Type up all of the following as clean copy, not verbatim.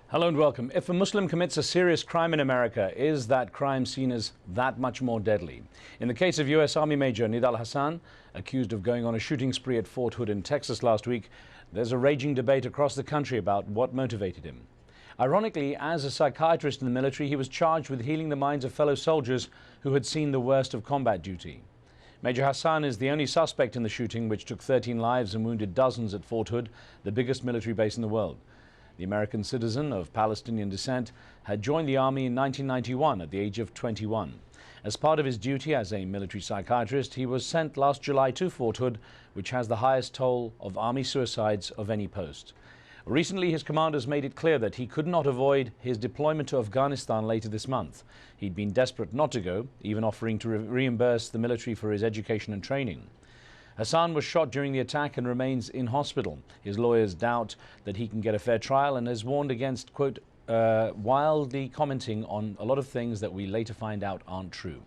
Hello and welcome. If a Muslim commits a serious crime in America, is that crime seen as that much more deadly? In the case of U.S. Army Major Nidal Hasan, accused of going on a shooting spree at Fort Hood in Texas last week, there's a raging debate across the country about what motivated him. Ironically, as a psychiatrist in the military, he was charged with healing the minds of fellow soldiers who had seen the worst of combat duty. Major Hasan is the only suspect in the shooting, which took 13 lives and wounded dozens at Fort Hood, the biggest military base in the world. The American citizen of Palestinian descent had joined the army in 1991 at the age of 21. As part of his duty as a military psychiatrist, he was sent last July to Fort Hood, which has the highest toll of army suicides of any post. Recently, his commanders made it clear that he could not avoid his deployment to Afghanistan later this month. He'd been desperate not to go, even offering to reimburse the military for his education and training. Hasan was shot during the attack and remains in hospital. His lawyers doubt that he can get a fair trial and has warned against, quote, wildly commenting on a lot of things that we later find out aren't true.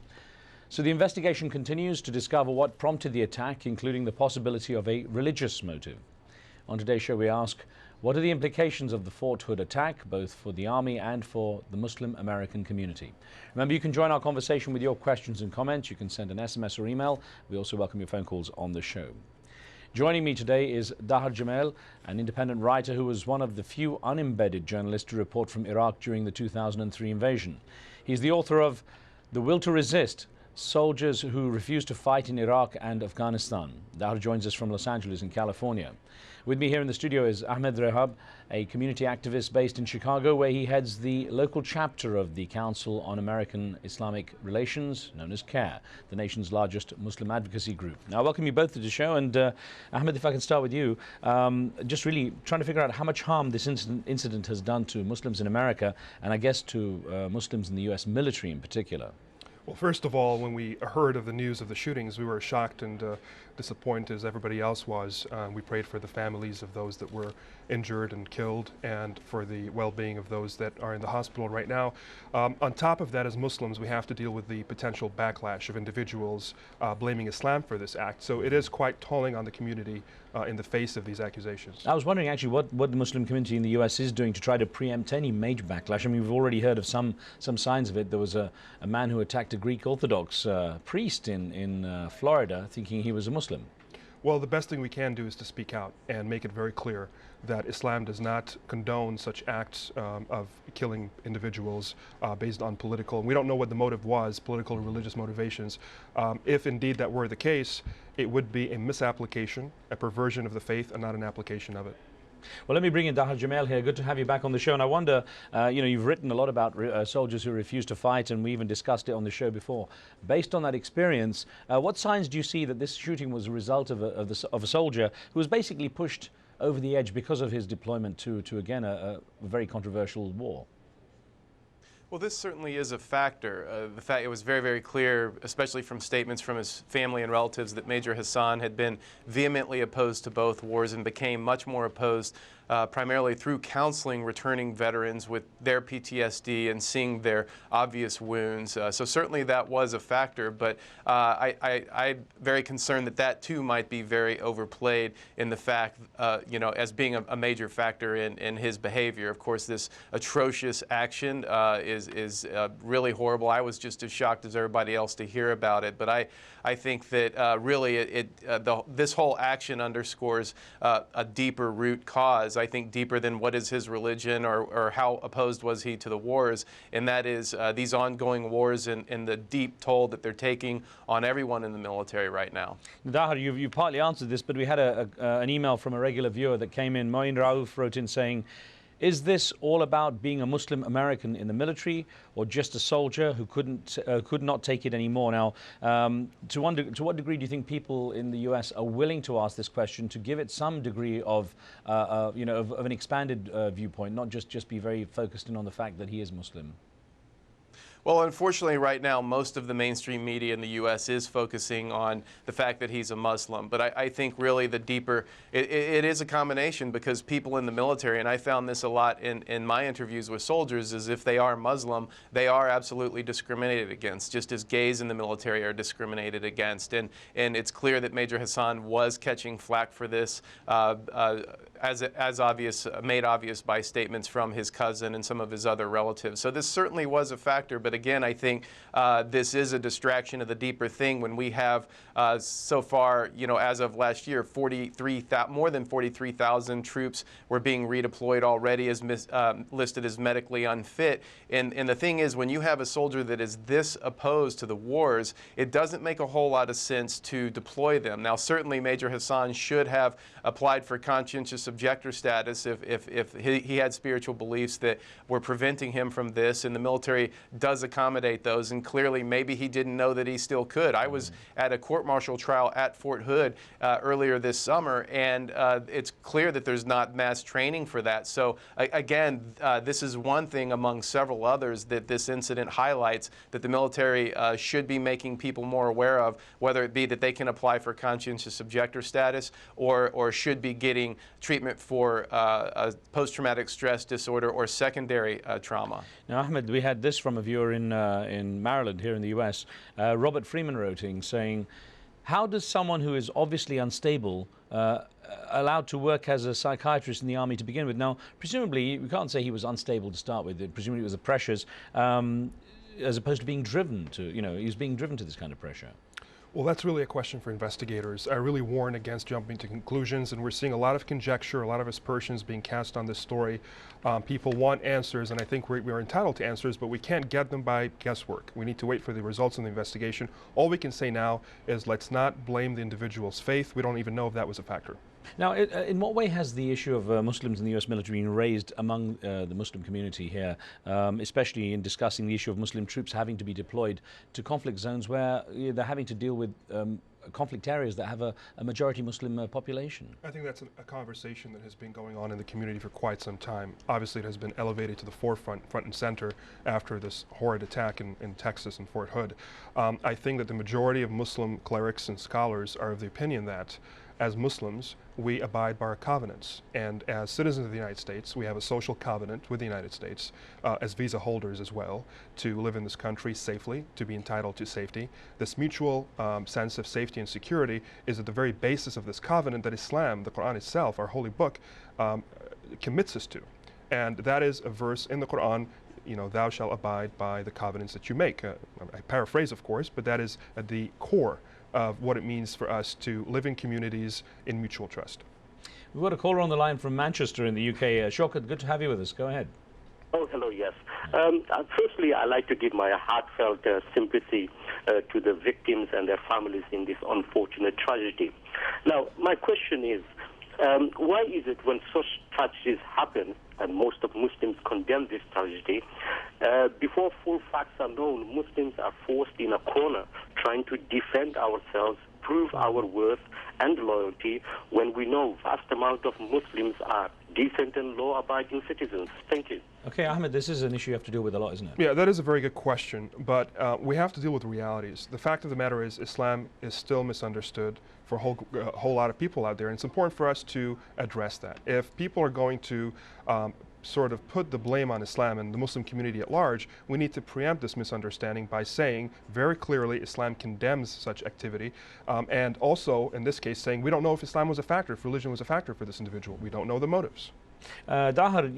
So the investigation continues to discover what prompted the attack, including the possibility of a religious motive. On today's show, we ask, what are the implications of the Fort Hood attack, both for the Army and for the Muslim American community? Remember, you can join our conversation with your questions and comments. You can send an SMS or email. We also welcome your phone calls on the show. Joining me today is Dahar Jamel, an independent writer who was one of the few unembedded journalists to report from Iraq during the 2003 invasion. He's the author of The Will to Resist: Soldiers Who Refused to Fight in Iraq and Afghanistan. Dahar joins us from Los Angeles in California. With me here in the studio is Ahmed Rehab, a community activist based in Chicago, where he heads the local chapter of the Council on American Islamic Relations, known as CARE, the nation's largest Muslim advocacy group. Now, I welcome you both to the show. And Ahmed, if I can start with you, just really trying to figure out how much harm this incident has done to Muslims in America, and I guess to Muslims in the U.S. military in particular. Well, first of all, when we heard of the news of the shootings, we were shocked and disappointed, as everybody else was. We prayed for the families of those that were injured and killed, and for the well-being of those that are in the hospital right now. On top of that, as Muslims, we have to deal with the potential backlash of individuals blaming Islam for this act. So it is quite tolling on the community in the face of these accusations. I was wondering actually what the Muslim community in the U.S. is doing to try to preempt any major backlash. I mean, we've already heard of some signs of it. There was a man who attacked a Greek Orthodox priest in Florida, thinking he was a Muslim. Well, the best thing we can do is to speak out and make it very clear that Islam does not condone such acts of killing individuals based on political, and we don't know what the motive was, political or religious motivations. If indeed that were the case, it would be a misapplication, a perversion of the faith, and not an application of it. Well, let me bring in Dahar Jamel here. Good to have you back on the show. And I wonder, you've written a lot about soldiers who refuse to fight, and we even discussed it on the show before. Based on that experience, what signs do you see that this shooting was a result of a soldier who was basically pushed over the edge because of his deployment to again, a very controversial war? Well, this certainly is a factor. The fact it was very, very clear, especially from statements from his family and relatives, that Major Hasan had been vehemently opposed to both wars and became much more opposed primarily through counseling returning veterans with their PTSD and seeing their obvious wounds. So certainly that was a factor, but I'm very concerned that that too might be very overplayed in the fact, as being a major factor in his behavior. Of course, this atrocious action is really horrible. I was just as shocked as everybody else to hear about it, but I think that really this whole action underscores a deeper root cause. I think deeper than what is his religion or how opposed was he to the wars, and that is these ongoing wars and the deep toll that they're taking on everyone in the military right now. Dahar, you partly answered this, but we had an email from a regular viewer that came in. Moin Rauf wrote in saying, is this all about being a Muslim American in the military, or just a soldier who could not take it anymore? Now, to what degree do you think people in the U.S. are willing to ask this question, to give it some degree of an expanded viewpoint, not just be very focused in on the fact that he is Muslim? Well, unfortunately, right now, most of the mainstream media in the U.S. is focusing on the fact that he's a Muslim. But I think really the deeper, it is a combination, because people in the military, and I found this a lot in my interviews with soldiers, is if they are Muslim, they are absolutely discriminated against, just as gays in the military are discriminated against. And it's clear that Major Hassan was catching flack for this, made obvious by statements from his cousin and some of his other relatives. So this certainly was a factor. But again, I think this is a distraction of the deeper thing when we have so far, as of last year, more than 43,000 troops were being redeployed already, as listed as medically unfit. And the thing is, when you have a soldier that is this opposed to the wars, it doesn't make a whole lot of sense to deploy them. Now, certainly Major Hassan should have applied for conscientious objector status if he had spiritual beliefs that were preventing him from this, and the military does accommodate those, and clearly maybe he didn't know that he still could. I was at a court-martial trial at Fort Hood earlier this summer, and it's clear that there's not mass training for that. So again, this is one thing among several others that this incident highlights that the military should be making people more aware of, whether it be that they can apply for conscientious objector status or should be getting treatment for a post-traumatic stress disorder or secondary trauma. Now, Ahmed, we had this from a viewer in Maryland here in the U.S. Robert Freeman wrote in saying, how does someone who is obviously unstable allowed to work as a psychiatrist in the army to begin with? Now, presumably, we can't say he was unstable to start with. Presumably it was the pressures, as opposed to being driven to, he was being driven to this kind of pressure. Well, that's really a question for investigators. I really warn against jumping to conclusions, and we're seeing a lot of conjecture, a lot of aspersions being cast on this story. People want answers, and I think we're entitled to answers, but we can't get them by guesswork. We need to wait for the results of the investigation. All we can say now is let's not blame the individual's faith. We don't even know if that was a factor. Now, in what way has the issue of Muslims in the U.S. military been raised among the Muslim community here, especially in discussing the issue of Muslim troops having to be deployed to conflict zones where they're having to deal with conflict areas that have a majority Muslim population? I think that's a conversation that has been going on in the community for quite some time. Obviously, it has been elevated to the front and center after this horrid attack in Texas and Fort Hood. I think that the majority of Muslim clerics and scholars are of the opinion that as Muslims, we abide by our covenants. And as citizens of the United States, we have a social covenant with the United States, as visa holders as well, to live in this country safely, to be entitled to safety. This mutual sense of safety and security is at the very basis of this covenant that Islam, the Quran itself, our holy book, commits us to. And that is a verse in the Quran, thou shalt abide by the covenants that you make. I paraphrase, of course, but that is at the core of what it means for us to live in communities in mutual trust. We've got a caller on the line from Manchester in the UK. SHOWKAT, good to have you with us. Go ahead. Oh, hello, yes. Firstly, I'd like to give my heartfelt sympathy to the victims and their families in this unfortunate tragedy. Now, my question is, why is it when such tragedies happen, and most of Muslims condemn this tragedy, before full facts are known, Muslims are forced in a corner trying to defend ourselves, prove our worth and loyalty, when we know vast amount of Muslims are decent and law-abiding citizens? Thank you. Okay, Ahmed, this is an issue you have to deal with a lot, isn't it? Yeah, that is a very good question, but we have to deal with realities. The fact of the matter is Islam is still misunderstood for a whole lot of people out there, and it's important for us to address that. If people are going to sort of put the blame on Islam and the Muslim community at large, we need to preempt this misunderstanding by saying very clearly Islam condemns such activity, and also, in this case, saying we don't know if Islam was a factor, if religion was a factor for this individual. We don't know the motives. Dahar,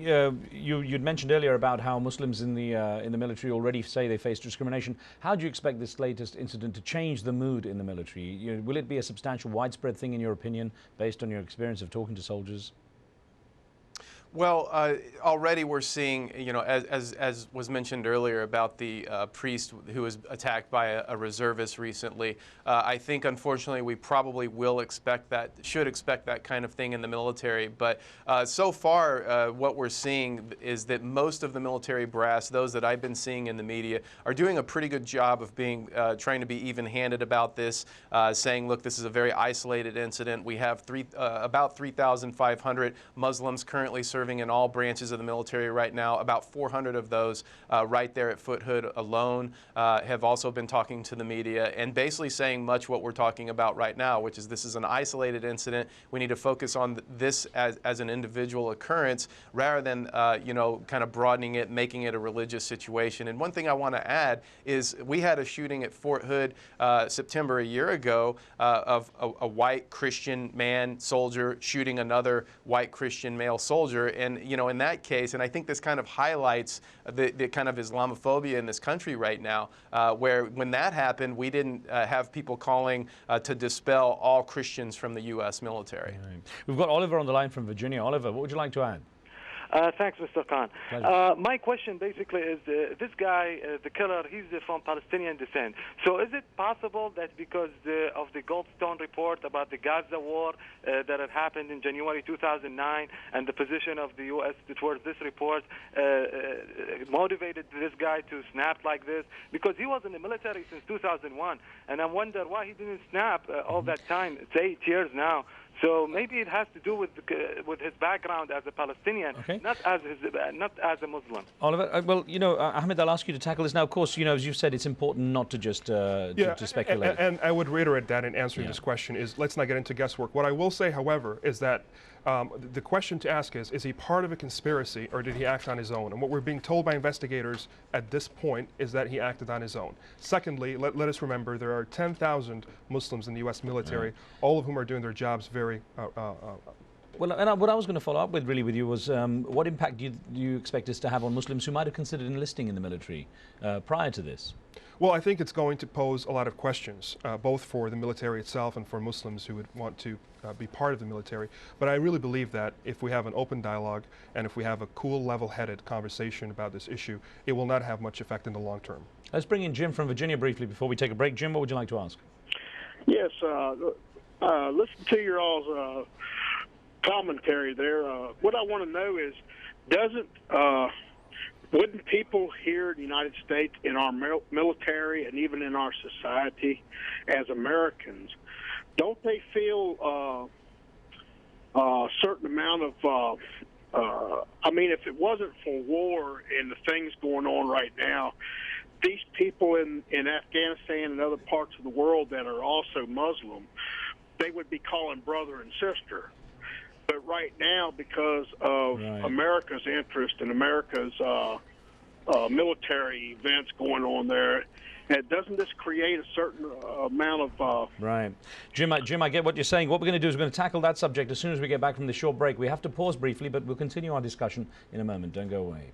you'd mentioned earlier about how Muslims in the military already say they face discrimination. How do you expect this latest incident to change the mood in the military? Will it be a substantial, widespread thing in your opinion, based on your experience of talking to soldiers? Well, already we're seeing, as was mentioned earlier about the priest who was attacked by a reservist recently. I think, unfortunately, we probably should expect that kind of thing in the military. But so far, what we're seeing is that most of the military brass, those that I've been seeing in the media, are doing a pretty good job of trying to be even-handed about this, saying, look, this is a very isolated incident. We have about 3,500 Muslims currently serving serving in all branches of the military right now. About 400 of those right there at Foot Hood alone have also been talking to the media and basically saying much what we're talking about right now, which is this is an isolated incident. We need to focus on this as an individual occurrence rather than, you know, kind of broadening it, making it a religious situation. And one thing I want to add is we had a shooting at Fort Hood September a year ago of a white Christian man soldier shooting another white Christian male soldier. And, you know, in that case, and I think this kind of highlights the kind of Islamophobia in this country right now, where when that happened, we didn't have people calling to dispel all Christians from the U.S. military. Right. We've got Oliver on the line from Virginia. Oliver, what would you like to add? Thanks, Mr. Khan. My question basically is this guy, the killer, he's from Palestinian descent. So is it possible that because of the Goldstone report about the Gaza war that had happened in January 2009 and the position of the U.S. towards this report motivated this guy to snap like this? Because he was in the military since 2001, and I wonder why he didn't snap all that time. It's 8 years now. So maybe it has to do with his background as a Palestinian, okay, not as a Muslim. Oliver, well, you know, Ahmed, I'll ask you to tackle this now. Of course, you know, as you've said, it's important not to just to speculate. And I would reiterate that in answering this question is let's not get into guesswork. What I will say, however, is that the question to ask is he part of a conspiracy or did he act on his own? And what we're being told by investigators at this point is that he acted on his own. Secondly, let us remember there are 10,000 Muslims in the U.S. military, all of whom are doing their jobs very well, and what I was going to follow up with really with you was what impact do you expect this to have on Muslims who might have considered enlisting in the military prior to this? Well, I think it's going to pose a lot of questions, both for the military itself and for Muslims who would want to be part of the military. But I really believe that if we have an open dialogue and if we have a cool, level-headed conversation about this issue, it will not have much effect in the long term. Let's bring in Jim from Virginia briefly before we take a break. Jim, what would you like to ask? Yes, listen to your all's commentary there. What I want to know is, wouldn't people here in the United States, in our military and even in our society as Americans, don't they feel a certain amount of, I mean, if it wasn't for war and the things going on right now, these people in Afghanistan and other parts of the world that are also Muslim, they would be calling brother and sister. But right now, because of America's interest and America's military events going on there, doesn't this create a certain amount of... Right. Jim, I get what you're saying. What we're going to do is we're going to tackle that subject as soon as we get back from the short break. We have to pause briefly, but we'll continue our discussion in a moment. Don't go away.